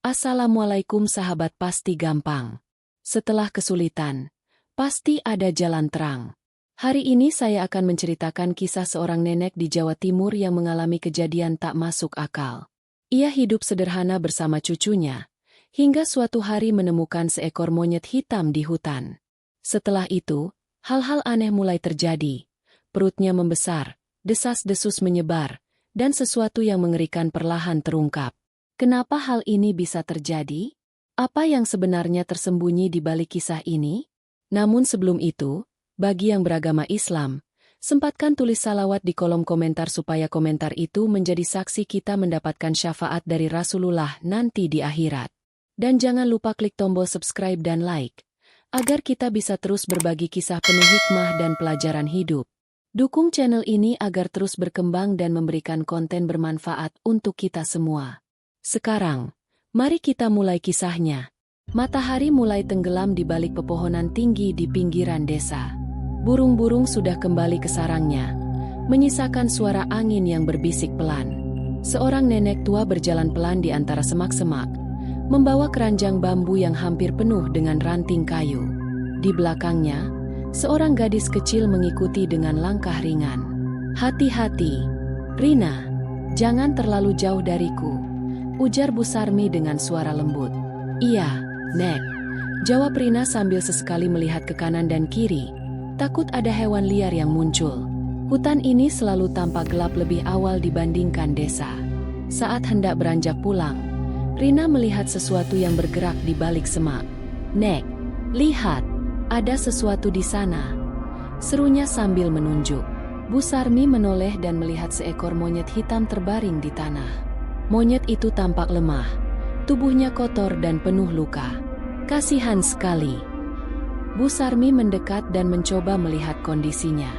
Assalamualaikum sahabat, pasti gampang. Setelah kesulitan, pasti ada jalan terang. Hari ini saya akan menceritakan kisah seorang nenek di Jawa Timur yang mengalami kejadian tak masuk akal. Ia hidup sederhana bersama cucunya, hingga suatu hari menemukan seekor monyet hitam di hutan. Setelah itu, hal-hal aneh mulai terjadi. Perutnya membesar, desas-desus menyebar, dan sesuatu yang mengerikan perlahan terungkap. Kenapa hal ini bisa terjadi? Apa yang sebenarnya tersembunyi di balik kisah ini? Namun sebelum itu, bagi yang beragama Islam, sempatkan tulis salawat di kolom komentar supaya komentar itu menjadi saksi kita mendapatkan syafaat dari Rasulullah nanti di akhirat. Dan jangan lupa klik tombol subscribe dan like, agar kita bisa terus berbagi kisah penuh hikmah dan pelajaran hidup. Dukung channel ini agar terus berkembang dan memberikan konten bermanfaat untuk kita semua. Sekarang, mari kita mulai kisahnya. Matahari mulai tenggelam di balik pepohonan tinggi di pinggiran desa. Burung-burung sudah kembali ke sarangnya, menyisakan suara angin yang berbisik pelan. Seorang nenek tua berjalan pelan di antara semak-semak, membawa keranjang bambu yang hampir penuh dengan ranting kayu. Di belakangnya, seorang gadis kecil mengikuti dengan langkah ringan. "Hati-hati, Rina, jangan terlalu jauh dariku," ujar Bu Sarmi dengan suara lembut. "Iya, Nek," jawab Rina sambil sesekali melihat ke kanan dan kiri, takut ada hewan liar yang muncul. Hutan ini selalu tampak gelap lebih awal dibandingkan desa. Saat hendak beranjak pulang, Rina melihat sesuatu yang bergerak di balik semak. "Nek, lihat, ada sesuatu di sana," serunya sambil menunjuk. Bu Sarmi menoleh dan melihat seekor monyet hitam terbaring di tanah. Monyet itu tampak lemah, tubuhnya kotor dan penuh luka. Kasihan sekali. Bu Sarmi mendekat dan mencoba melihat kondisinya.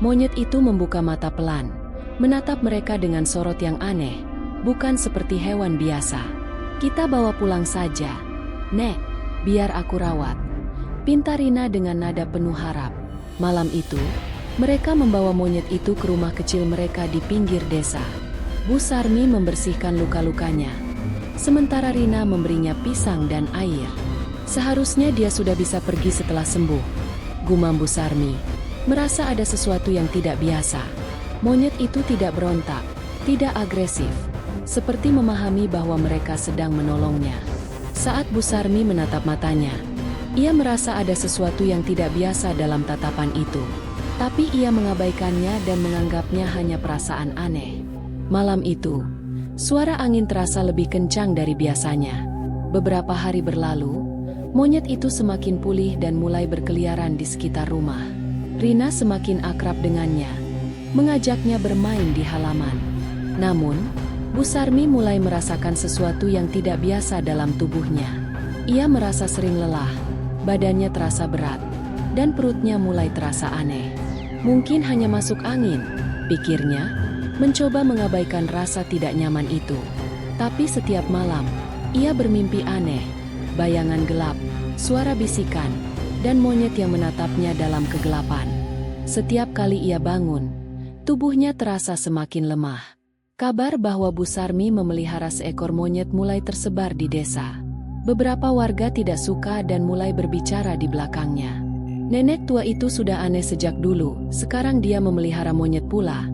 Monyet itu membuka mata pelan, menatap mereka dengan sorot yang aneh, bukan seperti hewan biasa. "Kita bawa pulang saja, Nek, biar aku rawat," pinta Rina dengan nada penuh harap. Malam itu, mereka membawa monyet itu ke rumah kecil mereka di pinggir desa. Bu Sarmi membersihkan luka-lukanya, sementara Rina memberinya pisang dan air. "Seharusnya dia sudah bisa pergi setelah sembuh," gumam Bu Sarmi, merasa ada sesuatu yang tidak biasa. Monyet itu tidak berontak, tidak agresif, seperti memahami bahwa mereka sedang menolongnya. Saat Bu Sarmi menatap matanya, ia merasa ada sesuatu yang tidak biasa dalam tatapan itu. Tapi ia mengabaikannya dan menganggapnya hanya perasaan aneh. Malam itu, suara angin terasa lebih kencang dari biasanya. Beberapa hari berlalu, monyet itu semakin pulih dan mulai berkeliaran di sekitar rumah. Rina semakin akrab dengannya, mengajaknya bermain di halaman. Namun, Bu Sarmi mulai merasakan sesuatu yang tidak biasa dalam tubuhnya. Ia merasa sering lelah, badannya terasa berat, dan perutnya mulai terasa aneh. Mungkin hanya masuk angin, pikirnya, mencoba mengabaikan rasa tidak nyaman itu. Tapi setiap malam, ia bermimpi aneh, bayangan gelap, suara bisikan, dan monyet yang menatapnya dalam kegelapan. Setiap kali ia bangun, tubuhnya terasa semakin lemah. Kabar bahwa Bu Sarmi memelihara seekor monyet mulai tersebar di desa. Beberapa warga tidak suka dan mulai berbicara di belakangnya. "Nenek tua itu sudah aneh sejak dulu, sekarang dia memelihara monyet pula,"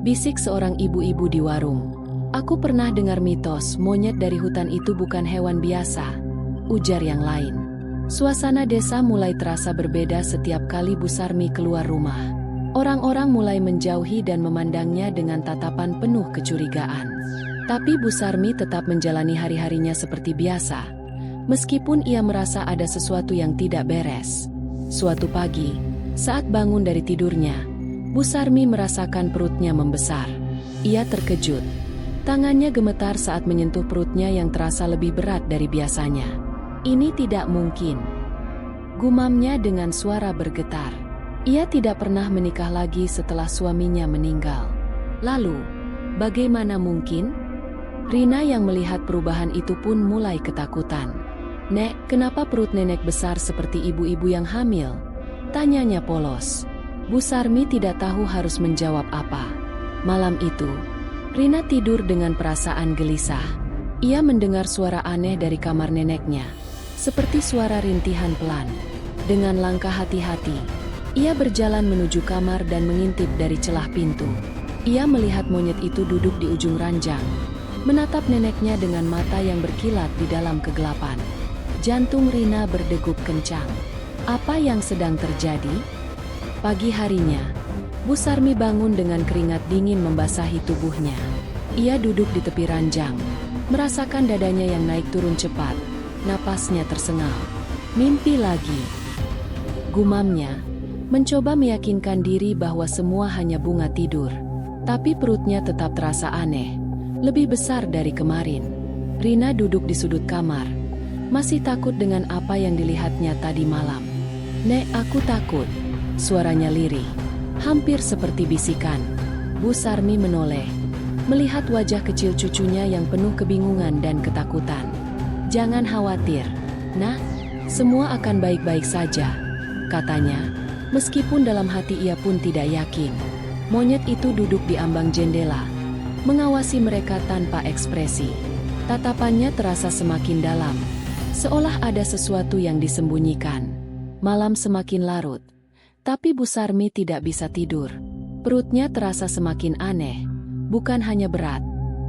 bisik seorang ibu-ibu di warung. "Aku pernah dengar mitos monyet dari hutan itu bukan hewan biasa," ujar yang lain. Suasana desa mulai terasa berbeda setiap kali Bu Sarmi keluar rumah. Orang-orang mulai menjauhi dan memandangnya dengan tatapan penuh kecurigaan. Tapi Bu Sarmi tetap menjalani hari-harinya seperti biasa, meskipun ia merasa ada sesuatu yang tidak beres. Suatu pagi, saat bangun dari tidurnya, Bu Sarmi merasakan perutnya membesar. Ia terkejut. Tangannya gemetar saat menyentuh perutnya yang terasa lebih berat dari biasanya. "Ini tidak mungkin," gumamnya dengan suara bergetar. Ia tidak pernah menikah lagi setelah suaminya meninggal. Lalu, bagaimana mungkin? Rina yang melihat perubahan itu pun mulai ketakutan. "Nek, kenapa perut nenek besar seperti ibu-ibu yang hamil?" tanyanya polos. Bu Sarmi tidak tahu harus menjawab apa. Malam itu, Rina tidur dengan perasaan gelisah. Ia mendengar suara aneh dari kamar neneknya, seperti suara rintihan pelan. Dengan langkah hati-hati, ia berjalan menuju kamar dan mengintip dari celah pintu. Ia melihat monyet itu duduk di ujung ranjang, menatap neneknya dengan mata yang berkilat di dalam kegelapan. Jantung Rina berdegup kencang. Apa yang sedang terjadi? Pagi harinya, Bu Sarmi bangun dengan keringat dingin membasahi tubuhnya. Ia duduk di tepi ranjang, merasakan dadanya yang naik turun cepat. Napasnya tersengal. Mimpi lagi, gumamnya, mencoba meyakinkan diri bahwa semua hanya bunga tidur. Tapi perutnya tetap terasa aneh, lebih besar dari kemarin. Rina duduk di sudut kamar, masih takut dengan apa yang dilihatnya tadi malam. "Nek, aku takut," suaranya lirih, hampir seperti bisikan. Bu Sarmi menoleh, melihat wajah kecil cucunya yang penuh kebingungan dan ketakutan. "Jangan khawatir, Nak, semua akan baik-baik saja," katanya, meskipun dalam hati ia pun tidak yakin. Monyet itu duduk di ambang jendela, mengawasi mereka tanpa ekspresi. Tatapannya terasa semakin dalam, seolah ada sesuatu yang disembunyikan. Malam semakin larut, tapi Bu Sarmi tidak bisa tidur. Perutnya terasa semakin aneh, bukan hanya berat,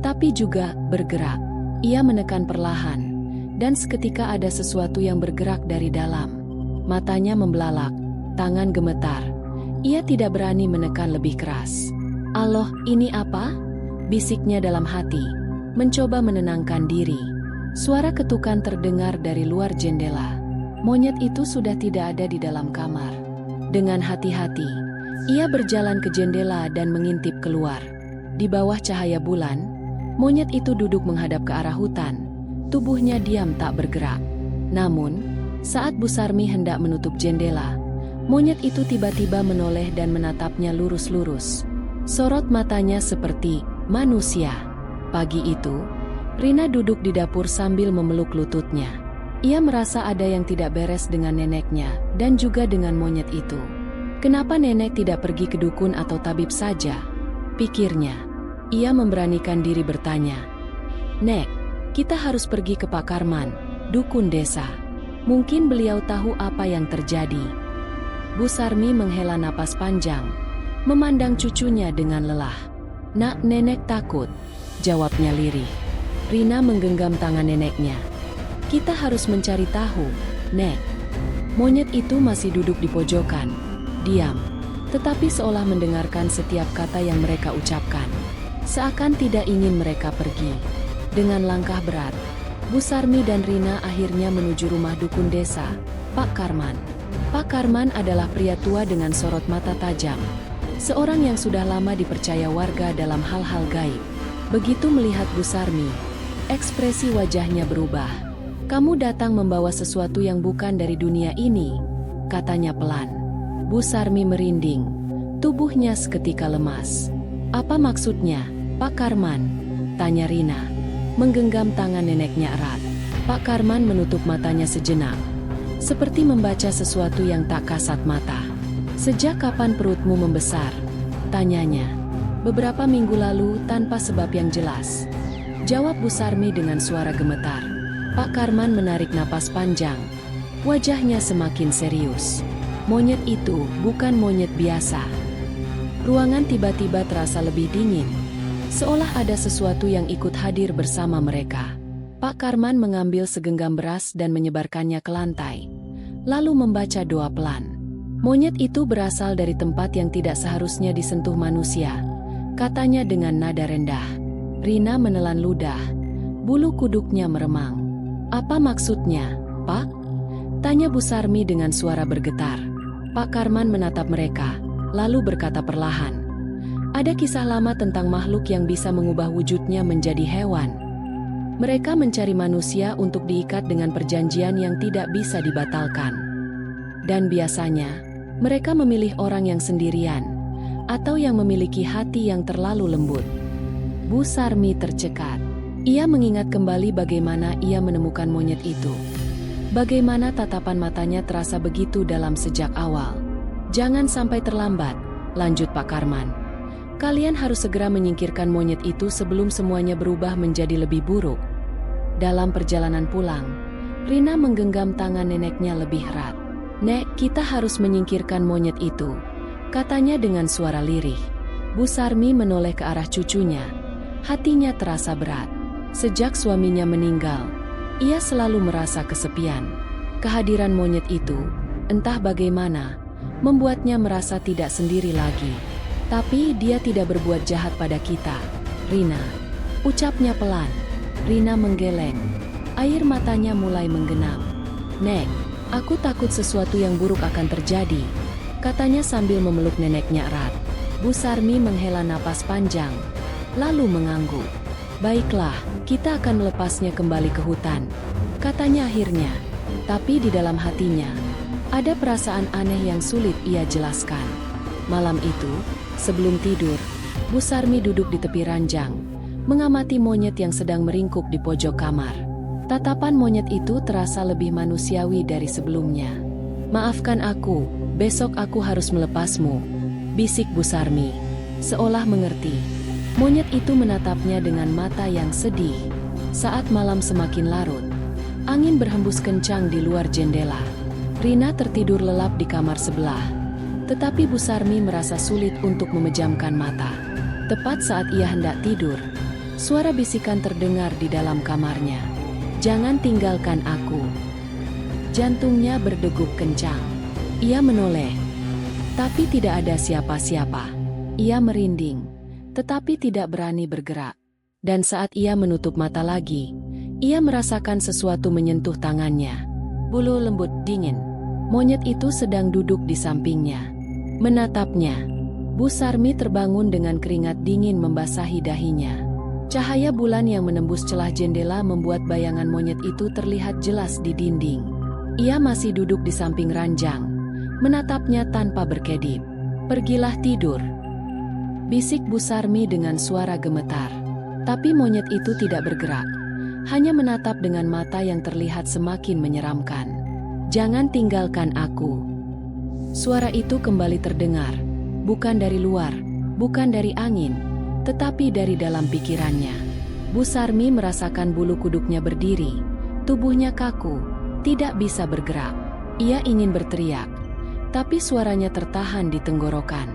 tapi juga bergerak. Ia menekan perlahan, dan seketika ada sesuatu yang bergerak dari dalam. Matanya membelalak, tangan gemetar. Ia tidak berani menekan lebih keras. "Aloh, ini apa?" bisiknya dalam hati, mencoba menenangkan diri. Suara ketukan terdengar dari luar jendela. Monyet itu sudah tidak ada di dalam kamar. Dengan hati-hati, ia berjalan ke jendela dan mengintip keluar. Di bawah cahaya bulan, monyet itu duduk menghadap ke arah hutan. Tubuhnya diam tak bergerak. Namun, saat Bu Sarmi hendak menutup jendela, monyet itu tiba-tiba menoleh dan menatapnya lurus-lurus. Sorot matanya seperti manusia. Pagi itu, Rina duduk di dapur sambil memeluk lututnya. Ia merasa ada yang tidak beres dengan neneknya dan juga dengan monyet itu. Kenapa nenek tidak pergi ke dukun atau tabib saja? Pikirnya. Ia memberanikan diri bertanya. "Nek, kita harus pergi ke Pak Karman, dukun desa. Mungkin beliau tahu apa yang terjadi." Bu Sarmi menghela napas panjang, memandang cucunya dengan lelah. "Nak, nenek takut," jawabnya lirih. Rina menggenggam tangan neneknya. "Kita harus mencari tahu, Nek." Monyet itu masih duduk di pojokan, diam, tetapi seolah mendengarkan setiap kata yang mereka ucapkan. Seakan tidak ingin mereka pergi. Dengan langkah berat, Bu Sarmi dan Rina akhirnya menuju rumah dukun desa, Pak Karman. Pak Karman adalah pria tua dengan sorot mata tajam. Seorang yang sudah lama dipercaya warga dalam hal-hal gaib. Begitu melihat Bu Sarmi, ekspresi wajahnya berubah. "Kamu datang membawa sesuatu yang bukan dari dunia ini," katanya pelan. Bu Sarmi merinding, tubuhnya seketika lemas. "Apa maksudnya, Pak Karman?" tanya Rina, menggenggam tangan neneknya erat. Pak Karman menutup matanya sejenak, seperti membaca sesuatu yang tak kasat mata. "Sejak kapan perutmu membesar?" tanyanya. "Beberapa minggu lalu tanpa sebab yang jelas," jawab Bu Sarmi dengan suara gemetar. Pak Karman menarik napas panjang. Wajahnya semakin serius. Monyet itu bukan monyet biasa. Ruangan tiba-tiba terasa lebih dingin, seolah ada sesuatu yang ikut hadir bersama mereka. Pak Karman mengambil segenggam beras dan menyebarkannya ke lantai, lalu membaca doa pelan. "Monyet itu berasal dari tempat yang tidak seharusnya disentuh manusia," katanya dengan nada rendah. Rina menelan ludah, bulu kuduknya meremang. "Apa maksudnya, Pak?" tanya Bu Sarmi dengan suara bergetar. Pak Karman menatap mereka, lalu berkata perlahan, "Ada kisah lama tentang makhluk yang bisa mengubah wujudnya menjadi hewan. Mereka mencari manusia untuk diikat dengan perjanjian yang tidak bisa dibatalkan. Dan biasanya, mereka memilih orang yang sendirian, atau yang memiliki hati yang terlalu lembut." Bu Sarmi tercekat. Ia mengingat kembali bagaimana ia menemukan monyet itu. Bagaimana tatapan matanya terasa begitu dalam sejak awal. "Jangan sampai terlambat," lanjut Pak Karman. "Kalian harus segera menyingkirkan monyet itu sebelum semuanya berubah menjadi lebih buruk." Dalam perjalanan pulang, Rina menggenggam tangan neneknya lebih erat. "Nek, kita harus menyingkirkan monyet itu," katanya dengan suara lirih. Bu Sarmi menoleh ke arah cucunya. Hatinya terasa berat. Sejak suaminya meninggal, ia selalu merasa kesepian. Kehadiran monyet itu, entah bagaimana, membuatnya merasa tidak sendiri lagi. "Tapi dia tidak berbuat jahat pada kita, Rina," ucapnya pelan. Rina menggeleng. Air matanya mulai menggenang. "Nek, aku takut sesuatu yang buruk akan terjadi," katanya sambil memeluk neneknya erat. Bu Sarmi menghela napas panjang, lalu mengangguk. "Baiklah, kita akan melepasnya kembali ke hutan," katanya akhirnya. Tapi di dalam hatinya, ada perasaan aneh yang sulit ia jelaskan. Malam itu, sebelum tidur, Bu Sarmi duduk di tepi ranjang, mengamati monyet yang sedang meringkuk di pojok kamar. Tatapan monyet itu terasa lebih manusiawi dari sebelumnya. "Maafkan aku, besok aku harus melepasmu," bisik Bu Sarmi, seolah mengerti. Monyet itu menatapnya dengan mata yang sedih. Saat malam semakin larut, angin berhembus kencang di luar jendela. Rina tertidur lelap di kamar sebelah, tetapi Bu Sarmi merasa sulit untuk memejamkan mata. Tepat saat ia hendak tidur, suara bisikan terdengar di dalam kamarnya. "Jangan tinggalkan aku." Jantungnya berdegup kencang. Ia menoleh, tapi tidak ada siapa-siapa. Ia merinding, tetapi tidak berani bergerak. Dan saat ia menutup mata lagi, ia merasakan sesuatu menyentuh tangannya. Bulu lembut dingin. Monyet itu sedang duduk di sampingnya, menatapnya. Bu Sarmi terbangun dengan keringat dingin membasahi dahinya. Cahaya bulan yang menembus celah jendela membuat bayangan monyet itu terlihat jelas di dinding. Ia masih duduk di samping ranjang, menatapnya tanpa berkedip. "Pergilah tidur," bisik Bu Sarmi dengan suara gemetar. Tapi monyet itu tidak bergerak, hanya menatap dengan mata yang terlihat semakin menyeramkan. "Jangan tinggalkan aku." Suara itu kembali terdengar, bukan dari luar, bukan dari angin, tetapi dari dalam pikirannya. Bu Sarmi merasakan bulu kuduknya berdiri, tubuhnya kaku, tidak bisa bergerak. Ia ingin berteriak, tapi suaranya tertahan di tenggorokan.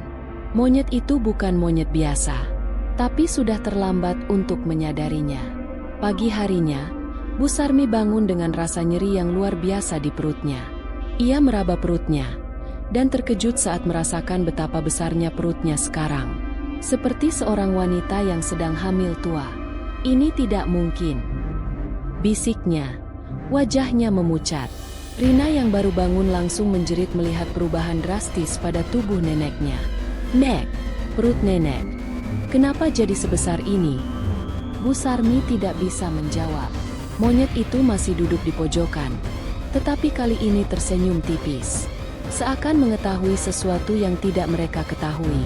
Monyet itu bukan monyet biasa, tapi sudah terlambat untuk menyadarinya. Pagi harinya, Bu Sarmi bangun dengan rasa nyeri yang luar biasa di perutnya. Ia meraba perutnya, dan terkejut saat merasakan betapa besarnya perutnya sekarang. Seperti seorang wanita yang sedang hamil tua. "Ini tidak mungkin," bisiknya. Wajahnya memucat. Rina yang baru bangun langsung menjerit melihat perubahan drastis pada tubuh neneknya. "Nek, perut nenek, kenapa jadi sebesar ini?" Bu Sarmi tidak bisa menjawab. Monyet itu masih duduk di pojokan, tetapi kali ini tersenyum tipis, seakan mengetahui sesuatu yang tidak mereka ketahui.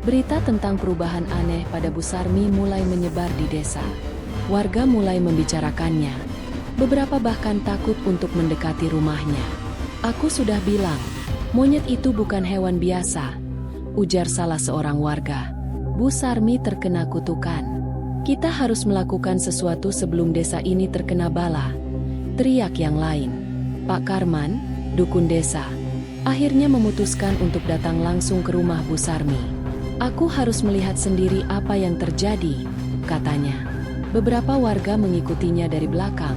Berita tentang perubahan aneh pada Bu Sarmi mulai menyebar di desa. Warga mulai membicarakannya. Beberapa bahkan takut untuk mendekati rumahnya. "Aku sudah bilang, monyet itu bukan hewan biasa," ujar salah seorang warga. Bu Sarmi terkena kutukan. "Kita harus melakukan sesuatu sebelum desa ini terkena bala," teriak yang lain. Pak Karman, dukun desa, akhirnya memutuskan untuk datang langsung ke rumah Bu Sarmi. "Aku harus melihat sendiri apa yang terjadi," katanya. Beberapa warga mengikutinya dari belakang,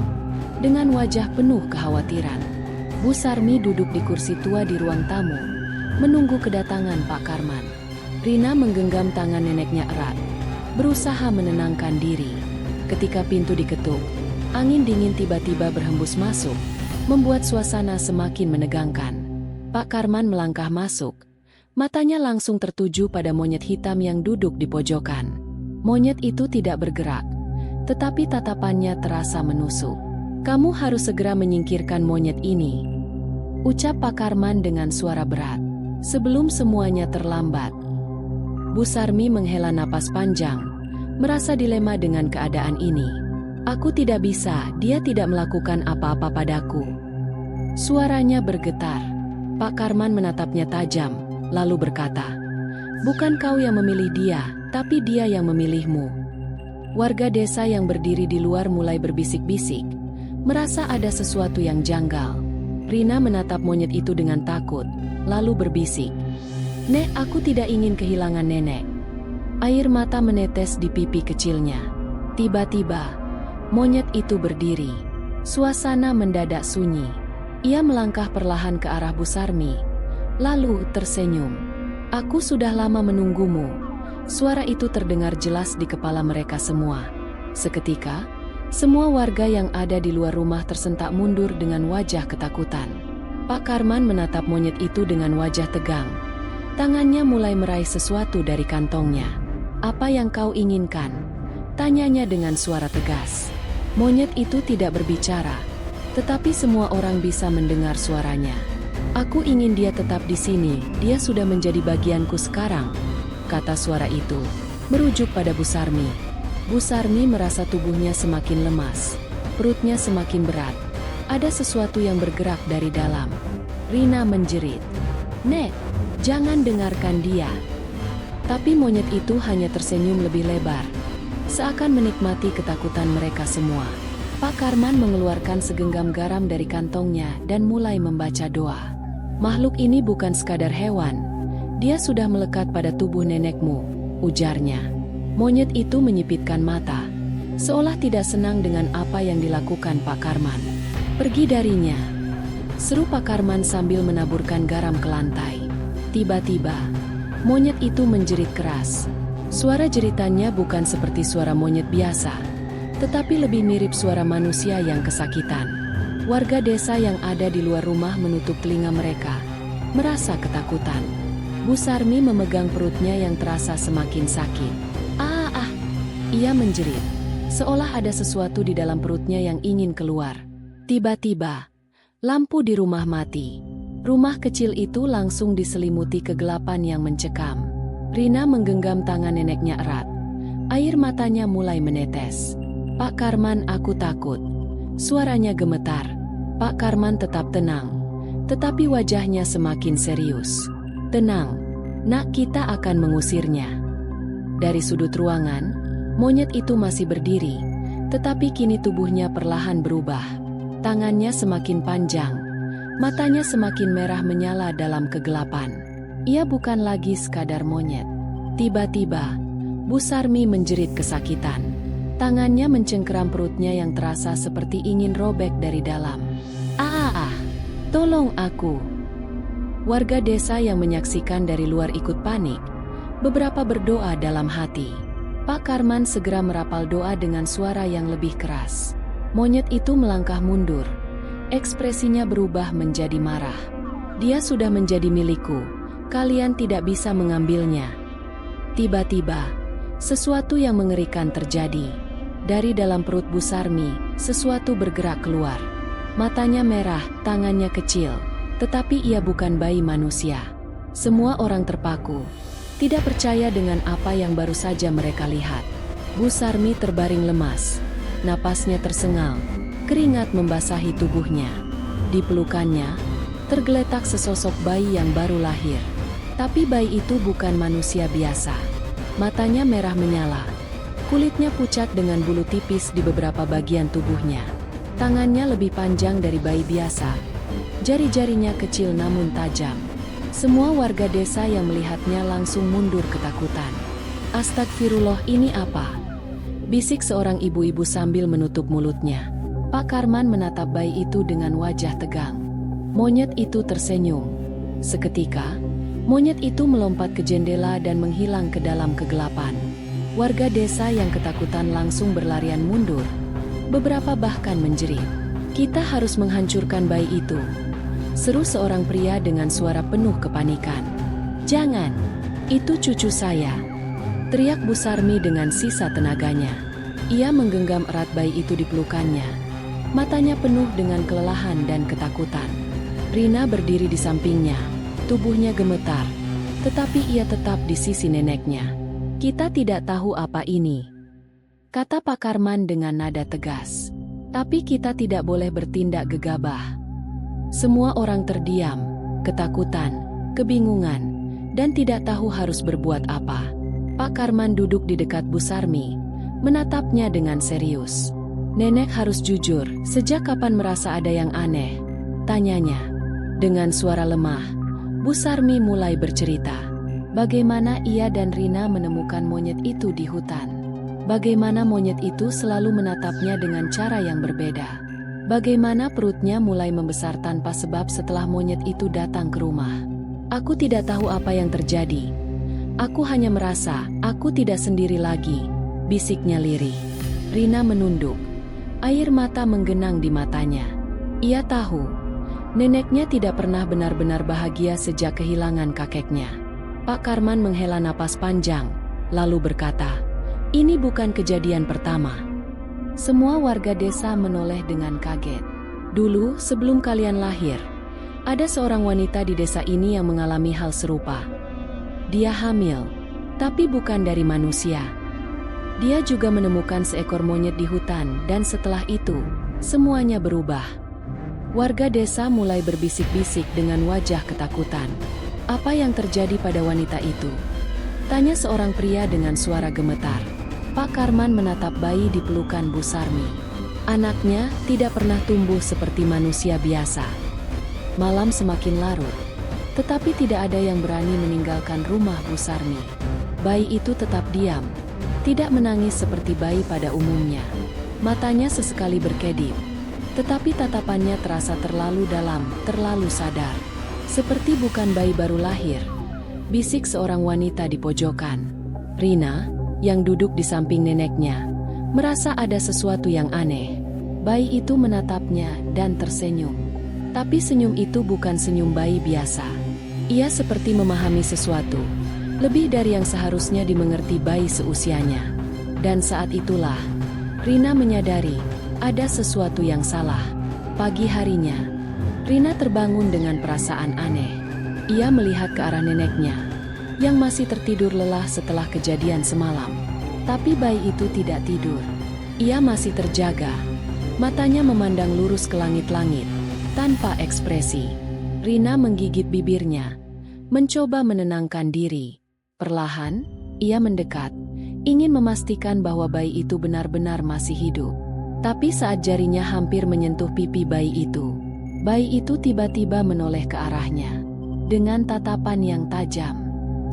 dengan wajah penuh kekhawatiran. Bu Sarmi duduk di kursi tua di ruang tamu, menunggu kedatangan Pak Karman. Rina menggenggam tangan neneknya erat, berusaha menenangkan diri. Ketika pintu diketuk, angin dingin tiba-tiba berhembus masuk, membuat suasana semakin menegangkan. Pak Karman melangkah masuk, matanya langsung tertuju pada monyet hitam yang duduk di pojokan. Monyet itu tidak bergerak, tetapi tatapannya terasa menusuk. "Kamu harus segera menyingkirkan monyet ini," ucap Pak Karman dengan suara berat, "sebelum semuanya terlambat." Bu Sarmi menghela napas panjang, merasa dilema dengan keadaan ini. "Aku tidak bisa, dia tidak melakukan apa-apa padaku." Suaranya bergetar. Pak Karman menatapnya tajam, lalu berkata, "Bukan kau yang memilih dia, tapi dia yang memilihmu." Warga desa yang berdiri di luar mulai berbisik-bisik, merasa ada sesuatu yang janggal. Rina menatap monyet itu dengan takut, lalu berbisik, "Nek, aku tidak ingin kehilangan nenek." Air mata menetes di pipi kecilnya. Tiba-tiba, monyet itu berdiri. Suasana mendadak sunyi. Ia melangkah perlahan ke arah Bu Sarmi, lalu tersenyum. "Aku sudah lama menunggumu." Suara itu terdengar jelas di kepala mereka semua. Seketika, semua warga yang ada di luar rumah tersentak mundur dengan wajah ketakutan. Pak Karman menatap monyet itu dengan wajah tegang. Tangannya mulai meraih sesuatu dari kantongnya. "Apa yang kau inginkan?" tanyanya dengan suara tegas. Monyet itu tidak berbicara, tetapi semua orang bisa mendengar suaranya. "Aku ingin dia tetap di sini, dia sudah menjadi bagianku sekarang," kata suara itu, merujuk pada Bu Sarmi. Bu Sarmi merasa tubuhnya semakin lemas, perutnya semakin berat. Ada sesuatu yang bergerak dari dalam. Rina menjerit, "Nek, jangan dengarkan dia." Tapi monyet itu hanya tersenyum lebih lebar, seakan menikmati ketakutan mereka semua. Pak Karman mengeluarkan segenggam garam dari kantongnya dan mulai membaca doa. "Makhluk ini bukan sekadar hewan. Dia sudah melekat pada tubuh nenekmu," ujarnya. Monyet itu menyipitkan mata, seolah tidak senang dengan apa yang dilakukan Pak Karman. "Pergi darinya," seru Pak Karman sambil menaburkan garam ke lantai. Tiba-tiba, monyet itu menjerit keras. Suara jeritannya bukan seperti suara monyet biasa, tetapi lebih mirip suara manusia yang kesakitan. Warga desa yang ada di luar rumah menutup telinga mereka, merasa ketakutan. Bu Sarmi memegang perutnya yang terasa semakin sakit. "Ah!" ia menjerit, seolah ada sesuatu di dalam perutnya yang ingin keluar. Tiba-tiba, lampu di rumah mati. Rumah kecil itu langsung diselimuti kegelapan yang mencekam. Rina menggenggam tangan neneknya erat. Air matanya mulai menetes. "Pak Karman, aku takut." Suaranya gemetar. Pak Karman tetap tenang, tetapi wajahnya semakin serius. "Tenang, nak, kita akan mengusirnya." Dari sudut ruangan, monyet itu masih berdiri, tetapi kini tubuhnya perlahan berubah. Tangannya semakin panjang, matanya semakin merah menyala dalam kegelapan. Ia bukan lagi sekadar monyet. Tiba-tiba, Bu Sarmi menjerit kesakitan. Tangannya mencengkeram perutnya yang terasa seperti ingin robek dari dalam. "Ah! Tolong aku!" Warga desa yang menyaksikan dari luar ikut panik. Beberapa berdoa dalam hati. Pak Karman segera merapal doa dengan suara yang lebih keras. Monyet itu melangkah mundur. Ekspresinya berubah menjadi marah. "Dia sudah menjadi milikku. Kalian tidak bisa mengambilnya." Tiba-tiba, sesuatu yang mengerikan terjadi. Dari dalam perut Bu Sarmi, sesuatu bergerak keluar. Matanya merah, tangannya kecil. Tetapi ia bukan bayi manusia. Semua orang terpaku, tidak percaya dengan apa yang baru saja mereka lihat. Bu Sarmi terbaring lemas, napasnya tersengal, keringat membasahi tubuhnya. Di pelukannya, tergeletak sesosok bayi yang baru lahir. Tapi bayi itu bukan manusia biasa. Matanya merah menyala, kulitnya pucat dengan bulu tipis di beberapa bagian tubuhnya. Tangannya lebih panjang dari bayi biasa. Jari-jarinya kecil namun tajam. Semua warga desa yang melihatnya langsung mundur ketakutan. "Astagfirullah, ini apa?" bisik seorang ibu-ibu sambil menutup mulutnya. Pak Karman menatap bayi itu dengan wajah tegang. Monyet itu tersenyum. Seketika, monyet itu melompat ke jendela dan menghilang ke dalam kegelapan. Warga desa yang ketakutan langsung berlarian mundur. Beberapa bahkan menjerit, "Kita harus menghancurkan bayi itu," seru seorang pria dengan suara penuh kepanikan. "Jangan, itu cucu saya," teriak Bu Sarmi dengan sisa tenaganya. Ia menggenggam erat bayi itu di pelukannya. Matanya penuh dengan kelelahan dan ketakutan. Rina berdiri di sampingnya. Tubuhnya gemetar, tetapi ia tetap di sisi neneknya. "Kita tidak tahu apa ini," kata Pak Karman dengan nada tegas. "Tapi kita tidak boleh bertindak gegabah." Semua orang terdiam, ketakutan, kebingungan, dan tidak tahu harus berbuat apa. Pak Karman duduk di dekat Bu Sarmi, menatapnya dengan serius. "Nenek harus jujur, sejak kapan merasa ada yang aneh?" tanyanya. Dengan suara lemah, Bu Sarmi mulai bercerita. Bagaimana ia dan Rina menemukan monyet itu di hutan. Bagaimana monyet itu selalu menatapnya dengan cara yang berbeda. Bagaimana perutnya mulai membesar tanpa sebab setelah monyet itu datang ke rumah. "Aku tidak tahu apa yang terjadi. Aku hanya merasa aku tidak sendiri lagi," bisiknya lirih. Rina menunduk. Air mata menggenang di matanya. Ia tahu, neneknya tidak pernah benar-benar bahagia sejak kehilangan kakeknya. Pak Karman menghela napas panjang, lalu berkata, "Ini bukan kejadian pertama." Semua warga desa menoleh dengan kaget. "Dulu, sebelum kalian lahir, ada seorang wanita di desa ini yang mengalami hal serupa. Dia hamil, tapi bukan dari manusia. Dia juga menemukan seekor monyet di hutan dan setelah itu, semuanya berubah." Warga desa mulai berbisik-bisik dengan wajah ketakutan. "Apa yang terjadi pada wanita itu?" tanya seorang pria dengan suara gemetar. Pak Karman menatap bayi di pelukan Bu Sarmi. Anaknya tidak pernah tumbuh seperti manusia biasa. Malam semakin larut, tetapi tidak ada yang berani meninggalkan rumah Bu Sarmi. Bayi itu tetap diam, tidak menangis seperti bayi pada umumnya. Matanya sesekali berkedip, tetapi tatapannya terasa terlalu dalam, terlalu sadar. Seperti bukan bayi baru lahir, bisik seorang wanita di pojokan. Rina, yang duduk di samping neneknya, merasa ada sesuatu yang aneh. Bayi itu menatapnya dan tersenyum. Tapi senyum itu bukan senyum bayi biasa. Ia seperti memahami sesuatu, lebih dari yang seharusnya dimengerti bayi seusianya. Dan saat itulah, Rina menyadari ada sesuatu yang salah. Pagi harinya, Rina terbangun dengan perasaan aneh. Ia melihat ke arah neneknya, yang masih tertidur lelah setelah kejadian semalam. Tapi bayi itu tidak tidur. Ia masih terjaga. Matanya memandang lurus ke langit-langit, tanpa ekspresi. Rina menggigit bibirnya, mencoba menenangkan diri. Perlahan, ia mendekat, ingin memastikan bahwa bayi itu benar-benar masih hidup. Tapi saat jarinya hampir menyentuh pipi bayi itu tiba-tiba menoleh ke arahnya, dengan tatapan yang tajam,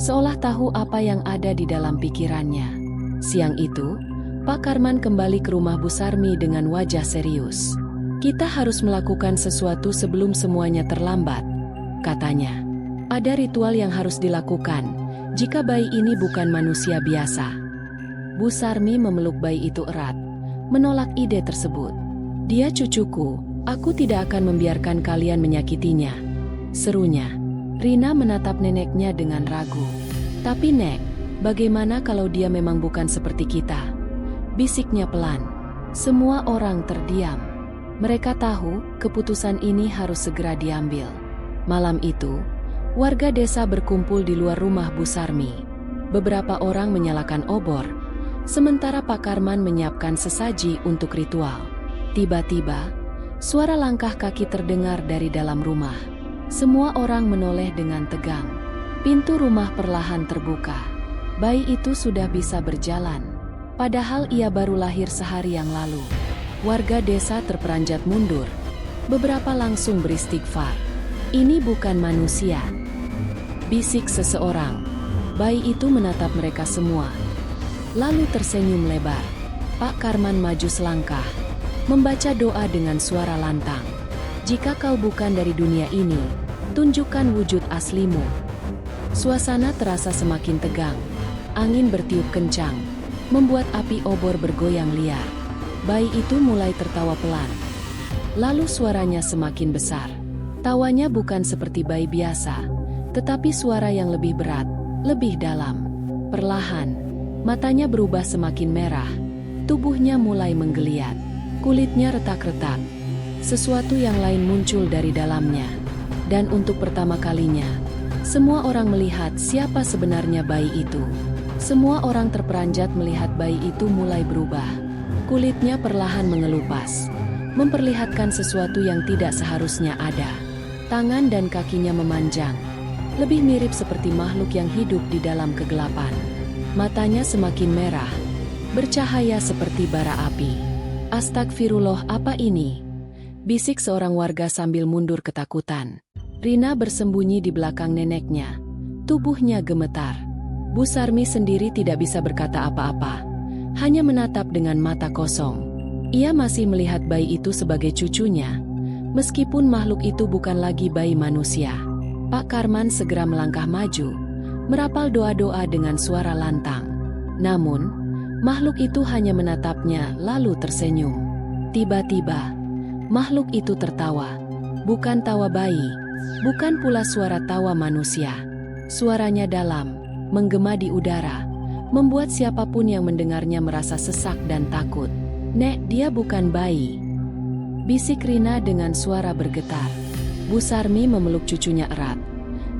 seolah tahu apa yang ada di dalam pikirannya. Siang itu, Pak Karman kembali ke rumah Bu Sarmi dengan wajah serius. "Kita harus melakukan sesuatu sebelum semuanya terlambat," katanya. "Ada ritual yang harus dilakukan, jika bayi ini bukan manusia biasa." Bu Sarmi memeluk bayi itu erat, menolak ide tersebut. "Dia cucuku, aku tidak akan membiarkan kalian menyakitinya," serunya. Rina menatap neneknya dengan ragu. "Tapi Nek, bagaimana kalau dia memang bukan seperti kita?" bisiknya pelan. Semua orang terdiam. Mereka tahu keputusan ini harus segera diambil. Malam itu, warga desa berkumpul di luar rumah Bu Sarmi. Beberapa orang menyalakan obor, sementara Pak Karman menyiapkan sesaji untuk ritual. Tiba-tiba, suara langkah kaki terdengar dari dalam rumah. Semua orang menoleh dengan tegang. Pintu rumah perlahan terbuka. Bayi itu sudah bisa berjalan, padahal ia baru lahir sehari yang lalu. Warga desa terperanjat mundur. Beberapa langsung beristighfar. "Ini bukan manusia," bisik seseorang. Bayi itu menatap mereka semua, lalu tersenyum lebar. Pak Karman maju selangkah, membaca doa dengan suara lantang. "Jika kau bukan dari dunia ini, tunjukkan wujud aslimu." Suasana terasa semakin tegang. Angin bertiup kencang, membuat api obor bergoyang liar. Bayi itu mulai tertawa pelan. Lalu suaranya semakin besar. Tawanya bukan seperti bayi biasa, tetapi suara yang lebih berat, lebih dalam. Perlahan, matanya berubah semakin merah. Tubuhnya mulai menggeliat. Kulitnya retak-retak. Sesuatu yang lain muncul dari dalamnya. Dan untuk pertama kalinya, semua orang melihat siapa sebenarnya bayi itu. Semua orang terperanjat melihat bayi itu mulai berubah. Kulitnya perlahan mengelupas, memperlihatkan sesuatu yang tidak seharusnya ada. Tangan dan kakinya memanjang, lebih mirip seperti makhluk yang hidup di dalam kegelapan. Matanya semakin merah, bercahaya seperti bara api. "Astagfirullah, apa ini?" bisik seorang warga sambil mundur ketakutan. Rina bersembunyi di belakang neneknya. Tubuhnya gemetar. Bu Sarmi sendiri tidak bisa berkata apa-apa, hanya menatap dengan mata kosong. Ia masih melihat bayi itu sebagai cucunya, meskipun makhluk itu bukan lagi bayi manusia. Pak Karman segera melangkah maju, merapal doa-doa dengan suara lantang. Namun, makhluk itu hanya menatapnya lalu tersenyum. Tiba-tiba, makhluk itu tertawa. Bukan tawa bayi, bukan pula suara tawa manusia. Suaranya dalam, menggema di udara, membuat siapapun yang mendengarnya merasa sesak dan takut. "Nek, dia bukan bayi," bisik Rina dengan suara bergetar. Bu Sarmi memeluk cucunya erat,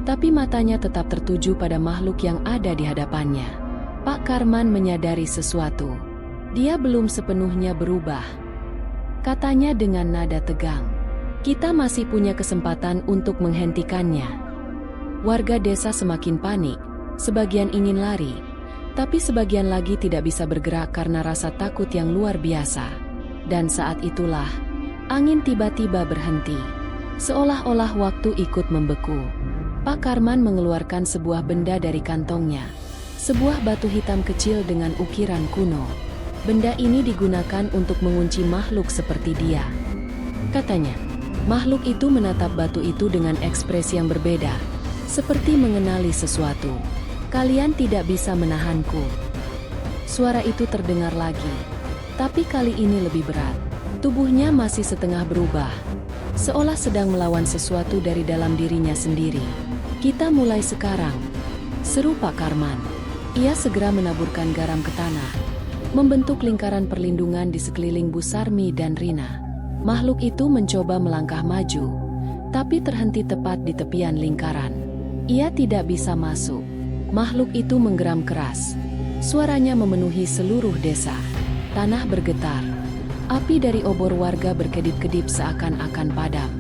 tapi matanya tetap tertuju pada makhluk yang ada di hadapannya. Pak Karman menyadari sesuatu. Dia belum sepenuhnya berubah. Katanya dengan nada tegang, "Kita masih punya kesempatan untuk menghentikannya." Warga desa semakin panik. Sebagian ingin lari, tapi sebagian lagi tidak bisa bergerak karena rasa takut yang luar biasa. Dan saat itulah, angin tiba-tiba berhenti. Seolah-olah waktu ikut membeku. Pak Karman mengeluarkan sebuah benda dari kantongnya. Sebuah batu hitam kecil dengan ukiran kuno. Benda ini digunakan untuk mengunci makhluk seperti dia. Katanya, makhluk itu menatap batu itu dengan ekspresi yang berbeda, seperti mengenali sesuatu. "Kalian tidak bisa menahanku." Suara itu terdengar lagi, tapi kali ini lebih berat. Tubuhnya masih setengah berubah, seolah sedang melawan sesuatu dari dalam dirinya sendiri. "Kita mulai sekarang," seru Pak Karman. Ia segera menaburkan garam ke tanah, membentuk lingkaran perlindungan di sekeliling Bu Sarmi dan Rina. Makhluk itu mencoba melangkah maju, tapi terhenti tepat di tepian lingkaran. Ia tidak bisa masuk. Makhluk itu menggeram keras. Suaranya memenuhi seluruh desa. Tanah bergetar. Api dari obor warga berkedip-kedip seakan-akan padam.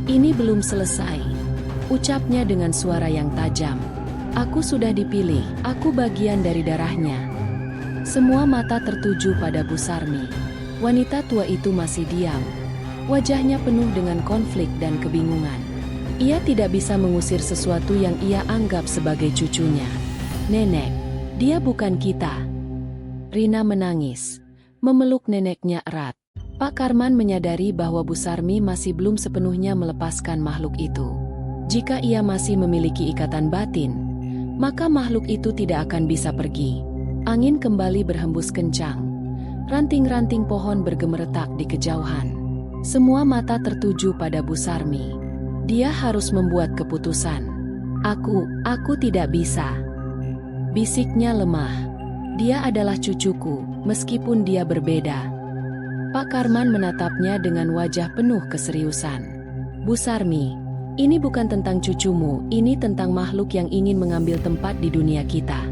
"Ini belum selesai," ucapnya dengan suara yang tajam. "Aku sudah dipilih, aku bagian dari darahnya." Semua mata tertuju pada Bu Sarmi. Wanita tua itu masih diam. Wajahnya penuh dengan konflik dan kebingungan. Ia tidak bisa mengusir sesuatu yang ia anggap sebagai cucunya. "Nenek, dia bukan kita." Rina menangis, memeluk neneknya erat. Pak Karman menyadari bahwa Bu Sarmi masih belum sepenuhnya melepaskan makhluk itu. Jika ia masih memiliki ikatan batin, maka makhluk itu tidak akan bisa pergi. Angin kembali berhembus kencang. Ranting-ranting pohon bergemeretak di kejauhan. Semua mata tertuju pada Bu Sarmi. Dia harus membuat keputusan. Aku tidak bisa," bisiknya lemah. "Dia adalah cucuku, meskipun dia berbeda." Pak Karman menatapnya dengan wajah penuh keseriusan. "Bu Sarmi, ini bukan tentang cucumu, ini tentang makhluk yang ingin mengambil tempat di dunia kita.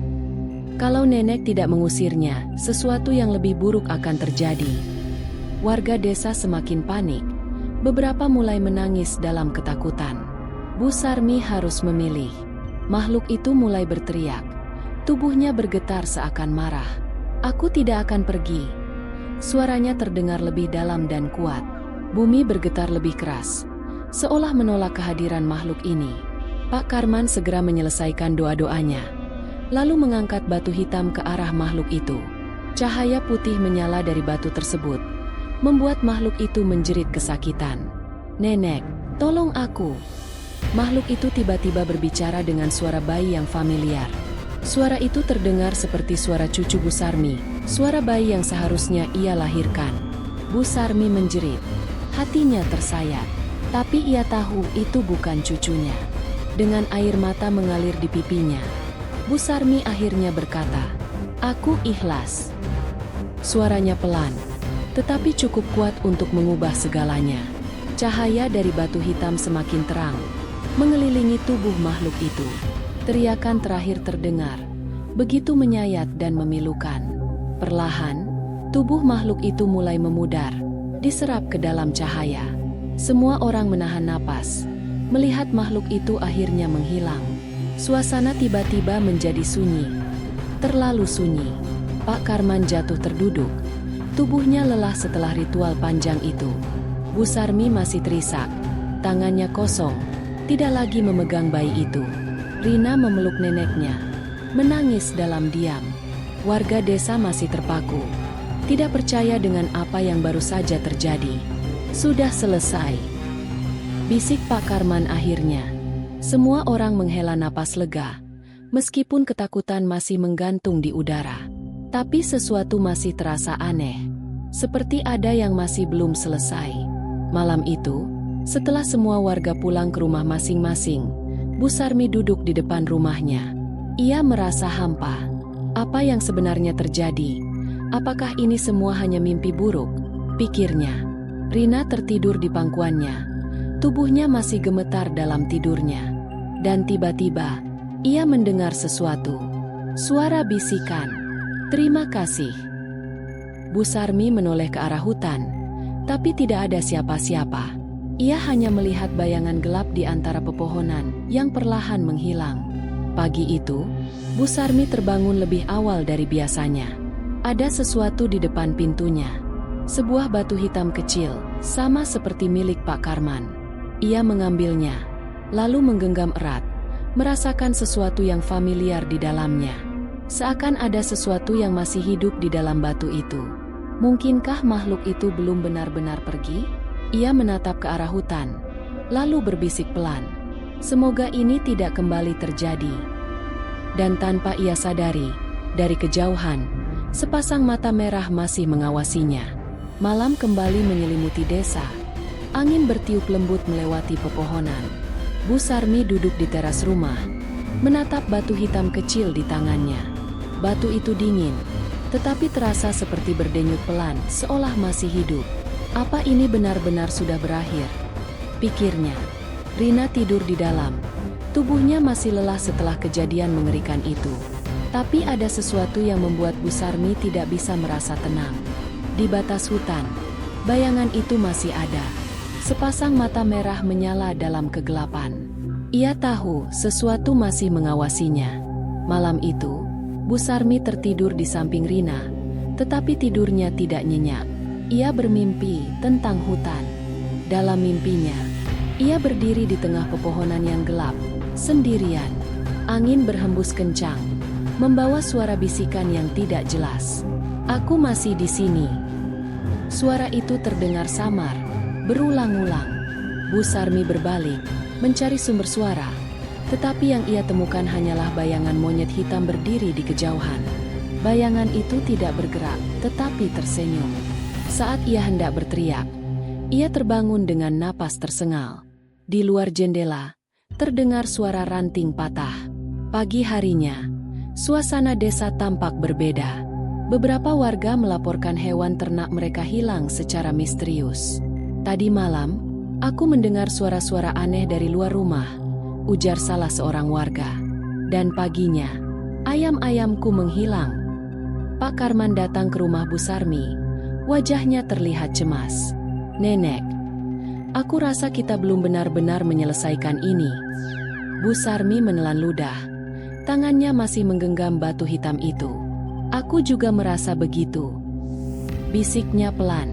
Kalau nenek tidak mengusirnya, sesuatu yang lebih buruk akan terjadi." Warga desa semakin panik. Beberapa mulai menangis dalam ketakutan. Bu Sarmi harus memilih. Makhluk itu mulai berteriak. Tubuhnya bergetar seakan marah. "Aku tidak akan pergi." Suaranya terdengar lebih dalam dan kuat. Bumi bergetar lebih keras, seolah menolak kehadiran makhluk ini. Pak Karman segera menyelesaikan doa-doanya, lalu mengangkat batu hitam ke arah makhluk itu. Cahaya putih menyala dari batu tersebut, membuat makhluk itu menjerit kesakitan. "Nenek, tolong aku." Makhluk itu tiba-tiba berbicara dengan suara bayi yang familiar. Suara itu terdengar seperti suara cucu Bu Sarmi, suara bayi yang seharusnya ia lahirkan. Bu Sarmi menjerit. Hatinya tersayat, tapi ia tahu itu bukan cucunya. Dengan air mata mengalir di pipinya, Bu Sarmi akhirnya berkata, "Aku ikhlas." Suaranya pelan, tetapi cukup kuat untuk mengubah segalanya. Cahaya dari batu hitam semakin terang, mengelilingi tubuh makhluk itu. Teriakan terakhir terdengar, begitu menyayat dan memilukan. Perlahan, tubuh makhluk itu mulai memudar, diserap ke dalam cahaya. Semua orang menahan napas, melihat makhluk itu akhirnya menghilang. Suasana tiba-tiba menjadi sunyi, terlalu sunyi. Pak Karman jatuh terduduk. Tubuhnya lelah setelah ritual panjang itu. Bu Sarmi masih terisak. Tangannya kosong. Tidak lagi memegang bayi itu. Rina memeluk neneknya. Menangis dalam diam. Warga desa masih terpaku. Tidak percaya dengan apa yang baru saja terjadi. Sudah selesai, bisik Pak Karman akhirnya. Semua orang menghela napas lega. Meskipun ketakutan masih menggantung di udara. Tapi sesuatu masih terasa aneh. Seperti ada yang masih belum selesai. Malam itu, setelah semua warga pulang ke rumah masing-masing, Bu Sarmi duduk di depan rumahnya. Ia merasa hampa. Apa yang sebenarnya terjadi? Apakah ini semua hanya mimpi buruk? Pikirnya. Rina tertidur di pangkuannya. Tubuhnya masih gemetar dalam tidurnya. Dan tiba-tiba, ia mendengar sesuatu. Suara bisikan. "Terima kasih." Bu Sarmi menoleh ke arah hutan, tapi tidak ada siapa-siapa. Ia hanya melihat bayangan gelap di antara pepohonan yang perlahan menghilang. Pagi itu, Bu Sarmi terbangun lebih awal dari biasanya. Ada sesuatu di depan pintunya. Sebuah batu hitam kecil, sama seperti milik Pak Karman. Ia mengambilnya, lalu menggenggam erat, merasakan sesuatu yang familiar di dalamnya. Seakan ada sesuatu yang masih hidup di dalam batu itu. Mungkinkah makhluk itu belum benar-benar pergi? Ia menatap ke arah hutan, lalu berbisik pelan. Semoga ini tidak kembali terjadi. Dan tanpa ia sadari, dari kejauhan, sepasang mata merah masih mengawasinya. Malam kembali menyelimuti desa. Angin bertiup lembut melewati pepohonan. Bu Sarmi duduk di teras rumah, menatap batu hitam kecil di tangannya. Batu itu dingin, tetapi terasa seperti berdenyut pelan, seolah masih hidup. Apa ini benar-benar sudah berakhir? Pikirnya. Rina tidur di dalam. Tubuhnya masih lelah setelah kejadian mengerikan itu. Tapi ada sesuatu yang membuat Bu Sarmi tidak bisa merasa tenang. Di batas hutan, bayangan itu masih ada. Sepasang mata merah menyala dalam kegelapan. Ia tahu sesuatu masih mengawasinya. Malam itu, Bu Sarmi tertidur di samping Rina, tetapi tidurnya tidak nyenyak. Ia bermimpi tentang hutan. Dalam mimpinya, ia berdiri di tengah pepohonan yang gelap, sendirian. Angin berhembus kencang, membawa suara bisikan yang tidak jelas. "Aku masih di sini." Suara itu terdengar samar, berulang-ulang. Bu Sarmi berbalik, mencari sumber suara. Tetapi yang ia temukan hanyalah bayangan monyet hitam berdiri di kejauhan. Bayangan itu tidak bergerak, tetapi tersenyum. Saat ia hendak berteriak, ia terbangun dengan napas tersengal. Di luar jendela, terdengar suara ranting patah. Pagi harinya, suasana desa tampak berbeda. Beberapa warga melaporkan hewan ternak mereka hilang secara misterius. "Tadi malam, aku mendengar suara-suara aneh dari luar rumah," ujar salah seorang warga. "Dan paginya, ayam-ayamku menghilang." Pak Karman datang ke rumah Bu Sarmi. Wajahnya terlihat cemas. "Nenek, aku rasa kita belum benar-benar menyelesaikan ini." Bu Sarmi menelan ludah. Tangannya masih menggenggam batu hitam itu. "Aku juga merasa begitu," bisiknya pelan.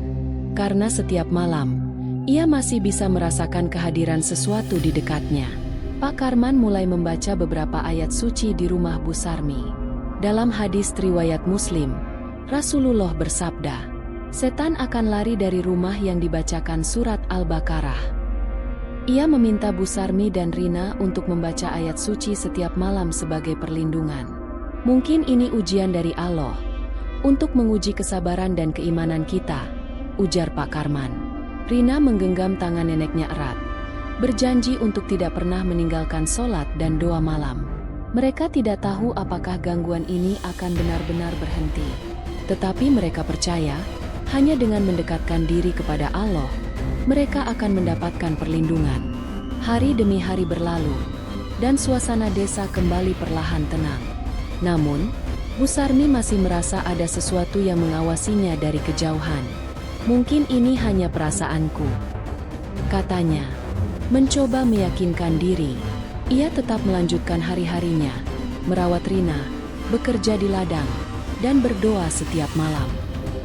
Karena setiap malam, ia masih bisa merasakan kehadiran sesuatu di dekatnya. Pak Karman mulai membaca beberapa ayat suci di rumah Bu Sarmi. Dalam hadis riwayat Muslim, Rasulullah bersabda, "Setan akan lari dari rumah yang dibacakan surat Al-Baqarah." Ia meminta Bu Sarmi dan Rina untuk membaca ayat suci setiap malam sebagai perlindungan. "Mungkin ini ujian dari Allah untuk menguji kesabaran dan keimanan kita," ujar Pak Karman. Rina menggenggam tangan neneknya erat, berjanji untuk tidak pernah meninggalkan sholat dan doa malam. Mereka tidak tahu apakah gangguan ini akan benar-benar berhenti. Tetapi mereka percaya, hanya dengan mendekatkan diri kepada Allah, mereka akan mendapatkan perlindungan. Hari demi hari berlalu, dan suasana desa kembali perlahan tenang. Namun, Bu Sarmi masih merasa ada sesuatu yang mengawasinya dari kejauhan. "Mungkin ini hanya perasaanku," katanya. Mencoba meyakinkan diri, ia tetap melanjutkan hari-harinya, merawat Rina, bekerja di ladang, dan berdoa setiap malam.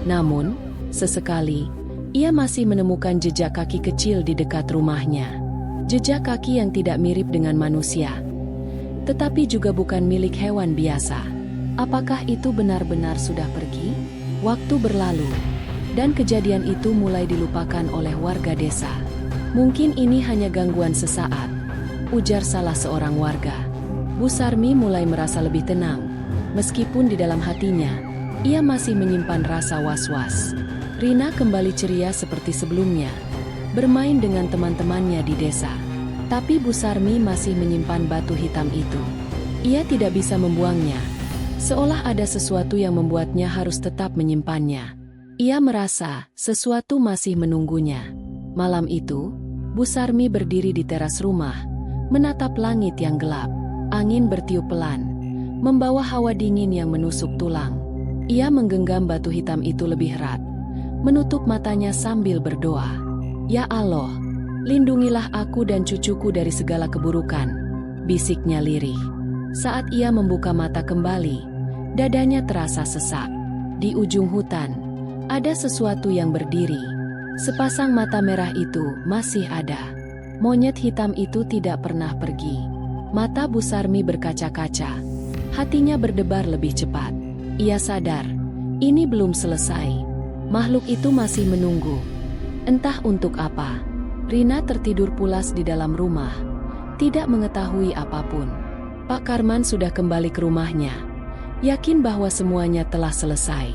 Namun, sesekali, ia masih menemukan jejak kaki kecil di dekat rumahnya. Jejak kaki yang tidak mirip dengan manusia, tetapi juga bukan milik hewan biasa. Apakah itu benar-benar sudah pergi? Waktu berlalu, dan kejadian itu mulai dilupakan oleh warga desa. Mungkin ini hanya gangguan sesaat, ujar salah seorang warga. Bu Sarmi mulai merasa lebih tenang, meskipun di dalam hatinya, ia masih menyimpan rasa was-was. Rina kembali ceria seperti sebelumnya, bermain dengan teman-temannya di desa. Tapi Bu Sarmi masih menyimpan batu hitam itu. Ia tidak bisa membuangnya, seolah ada sesuatu yang membuatnya harus tetap menyimpannya. Ia merasa sesuatu masih menunggunya. Malam itu, Bu Sarmi berdiri di teras rumah, menatap langit yang gelap. Angin bertiup pelan, membawa hawa dingin yang menusuk tulang. Ia menggenggam batu hitam itu lebih erat, menutup matanya sambil berdoa. Ya Allah, lindungilah aku dan cucuku dari segala keburukan, bisiknya lirih. Saat ia membuka mata kembali, dadanya terasa sesak. Di ujung hutan, ada sesuatu yang berdiri. Sepasang mata merah itu masih ada. Monyet hitam itu tidak pernah pergi. Mata Bu Sarmi berkaca-kaca. Hatinya berdebar lebih cepat. Ia sadar, ini belum selesai. Makhluk itu masih menunggu. Entah untuk apa. Rina tertidur pulas di dalam rumah, tidak mengetahui apapun. Pak Karman sudah kembali ke rumahnya, yakin bahwa semuanya telah selesai.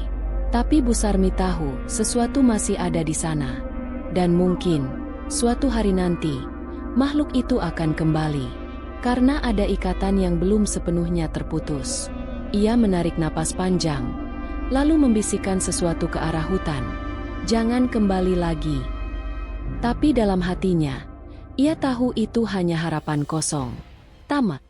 Tapi Bu Sarmi tahu sesuatu masih ada di sana. Dan mungkin, suatu hari nanti, makhluk itu akan kembali. Karena ada ikatan yang belum sepenuhnya terputus. Ia menarik napas panjang, lalu membisikkan sesuatu ke arah hutan. Jangan kembali lagi. Tapi dalam hatinya, ia tahu itu hanya harapan kosong. Tamat.